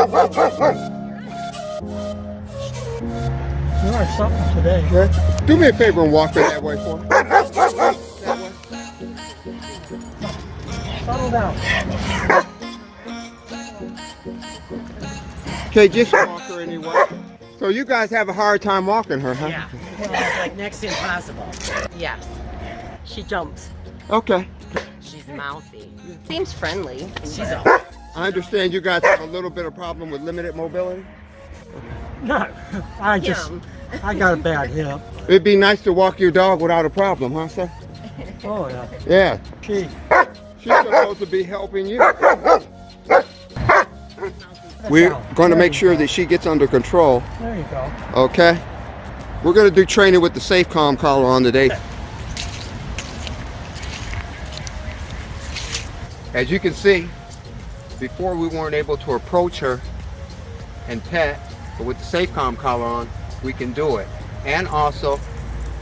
You are something today. Okay. Do me a favor and walk her that way for me. That way. Settle down. Okay, just walk her anyway. So you guys have a hard time walking her, huh? Yeah, it's like next to impossible. Yes, she jumps. Okay. She's mouthy. Seems friendly. She's a... I understand you guys have a little bit of problem with limited mobility. No, I got a bad hip. It'd be nice to walk your dog without a problem, huh, sir? Oh yeah. Yeah. She's supposed to be helping you. We're going to make sure that she gets under control. There you go. Okay. We're going to do training with the SafeCalm Collar on today. As you can see, before we weren't able to approach her and pet, but with the SafeCalm Collar on, we can do it. And also,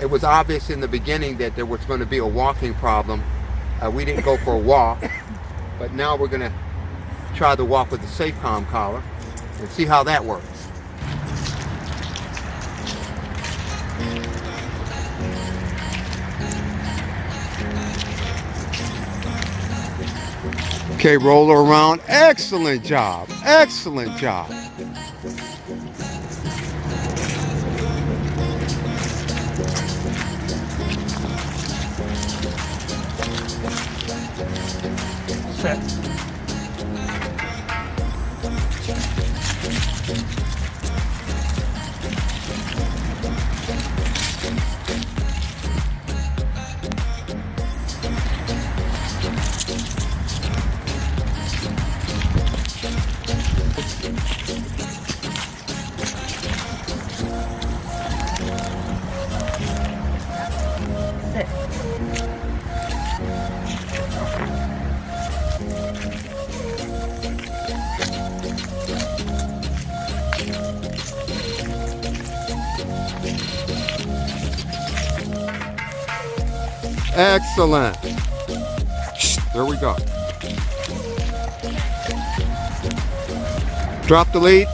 it was obvious in the beginning that there was going to be a walking problem. We didn't go for a walk, but now we're going to try the walk with the SafeCalm Collar and see how that works. Okay, roll her around. Excellent job. Excellent job. Sit. Excellent. There we go. Drop the lead.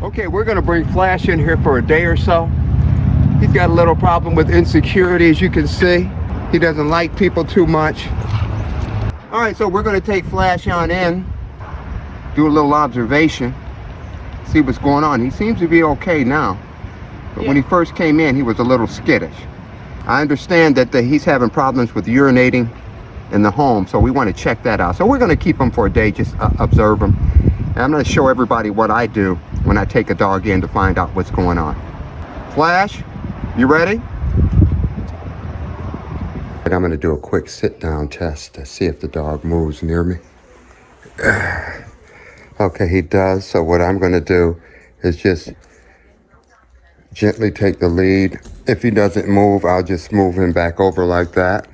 Okay, we're going to bring Flash in here for a day or so. He's got a little problem with insecurity, as you can see. He doesn't like people too much. All right, so we're going to take Flash on in, do a little observation, see what's going on. He seems to be okay now, but when he first came in, he was a little skittish. I understand that he's having problems with urinating in the home, so we want to check that out. So we're going to keep him for a day, just observe him. And I'm going to show everybody what I do when I take a dog in to find out what's going on. Flash, you ready? I'm going to do a quick sit-down test to see if the dog moves near me. Okay, he does. So what I'm going to do is just gently take the lead. If he doesn't move, I'll just move him back over like that.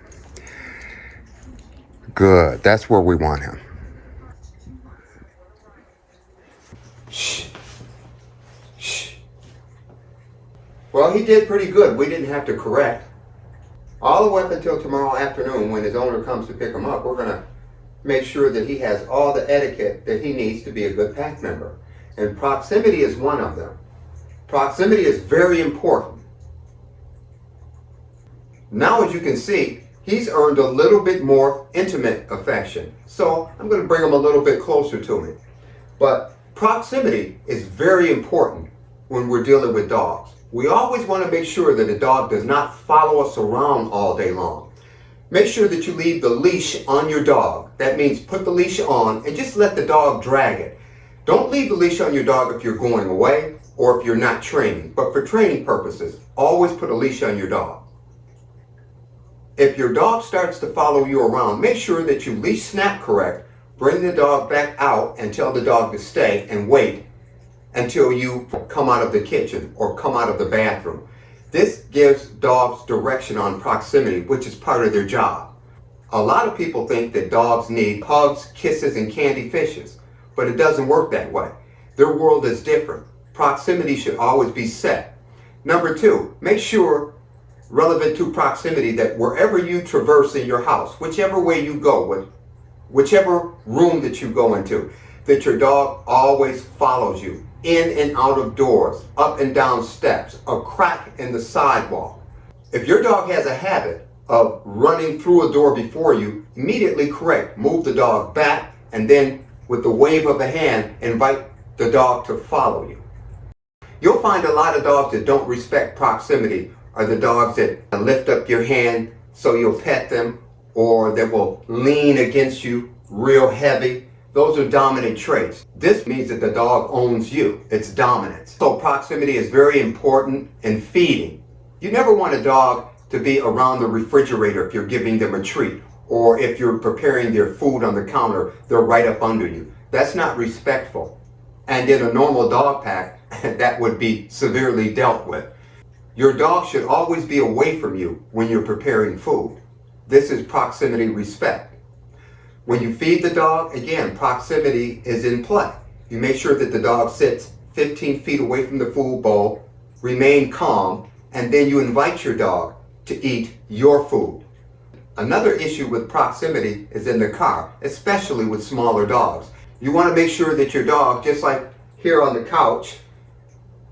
Good. That's where we want him. Shh. Shh. Well, he did pretty good. We didn't have to correct. All the way up until tomorrow afternoon when his owner comes to pick him up, we're going to make sure that he has all the etiquette that he needs to be a good pack member. And proximity is one of them. Proximity is very important. Now, as you can see, he's earned a little bit more intimate affection. So I'm going to bring him a little bit closer to me. But proximity is very important when we're dealing with dogs. We always want to make sure that a dog does not follow us around all day long. Make sure that you leave the leash on your dog. That means put the leash on and just let the dog drag it. Don't leave the leash on your dog if you're going away or if you're not training. But for training purposes, always put a leash on your dog. If your dog starts to follow you around, make sure that you leash snap correct, bring the dog back out and tell the dog to stay and wait until you come out of the kitchen or come out of the bathroom. This gives dogs direction on proximity, which is part of their job. A lot of people think that dogs need hugs, kisses, and candy fishes, but it doesn't work that way. Their world is different. Proximity should always be set. Number two, make sure, relevant to proximity, that wherever you traverse in your house, whichever way you go, whichever room that you go into, that your dog always follows you in and out of doors, up and down steps, a crack in the sidewalk. If your dog has a habit of running through a door before you, immediately correct. Move the dog back, and then with the wave of the hand, invite the dog to follow you. You'll find a lot of dogs that don't respect proximity are the dogs that lift up your hand so you'll pet them, or that will lean against you real heavy. Those are dominant traits. This means that the dog owns you. It's dominance. So proximity is very important in feeding. You never want a dog to be around the refrigerator if you're giving them a treat, or if you're preparing their food on the counter, they're right up under you. That's not respectful. And in a normal dog pack, that would be severely dealt with. Your dog should always be away from you when you're preparing food. This is proximity respect. When you feed the dog, again, proximity is in play. You make sure that the dog sits 15 feet away from the food bowl, remain calm, and then you invite your dog to eat your food. Another issue with proximity is in the car, especially with smaller dogs. You want to make sure that your dog, just like here on the couch,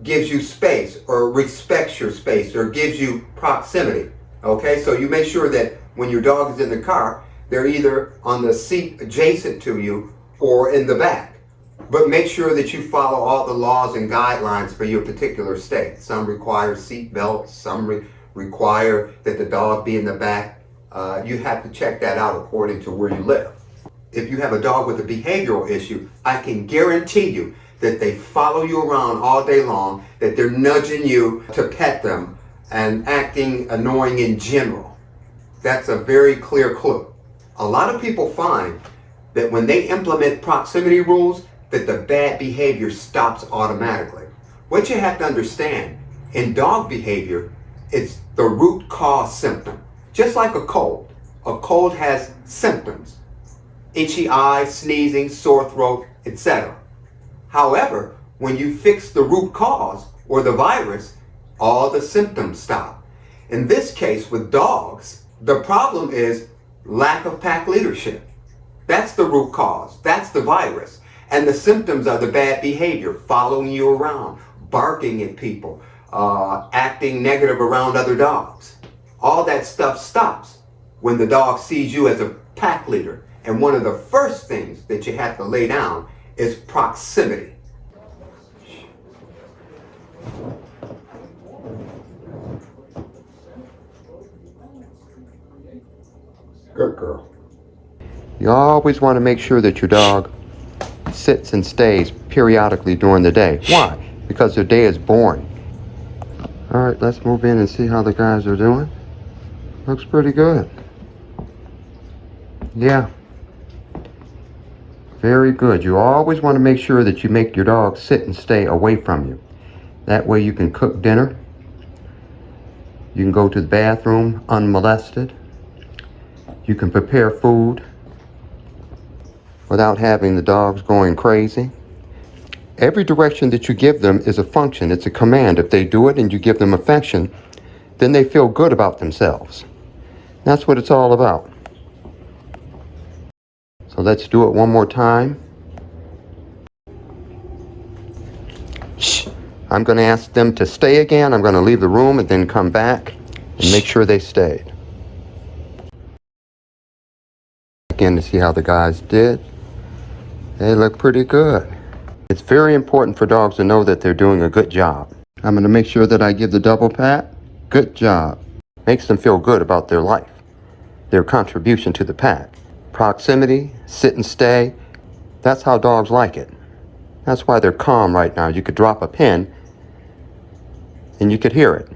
gives you space, or respects your space, or gives you proximity. Okay, so you make sure that when your dog is in the car, they're either on the seat adjacent to you or in the back. But make sure that you follow all the laws and guidelines for your particular state. Some require seat belts, some require that the dog be in the back. You have to check that out according to where you live. If you have a dog with a behavioral issue, I can guarantee you that they follow you around all day long, that they're nudging you to pet them and acting annoying in general. That's a very clear clue. A lot of people find that when they implement proximity rules, that the bad behavior stops automatically. What you have to understand, in dog behavior, it's the root cause symptom. Just like a cold has symptoms: itchy eyes, sneezing, sore throat, etc. However, when you fix the root cause, or the virus, all the symptoms stop. In this case with dogs, the problem is lack of pack leadership. That's the root cause. That's the virus. And the symptoms are the bad behavior: following you around, barking at people, acting negative around other dogs. All that stuff stops when the dog sees you as a pack leader. And one of the first things that you have to lay down is proximity. Good girl. You always want to make sure that your dog sits and stays periodically during the day. Why? Because their day is boring. All right, let's move in and see how the guys are doing. Looks pretty good. Yeah. Very good. You always want to make sure that you make your dog sit and stay away from you. That way you can cook dinner. You can go to the bathroom unmolested. You can prepare food without having the dogs going crazy. Every direction that you give them is a function. It's a command. If they do it and you give them affection, then they feel good about themselves. That's what it's all about. So let's do it one more time. Shh. I'm going to ask them to stay again. I'm going to leave the room and then come back and make sure they stayed. Again to see how the guys did. They look pretty good. It's very important for dogs to know that they're doing a good job. I'm going to make sure that I give the double pat. Good job. Makes them feel good about their life, their contribution to the pack. Proximity, sit and stay, that's how dogs like it. That's why they're calm right now. You could drop a pin and you could hear it.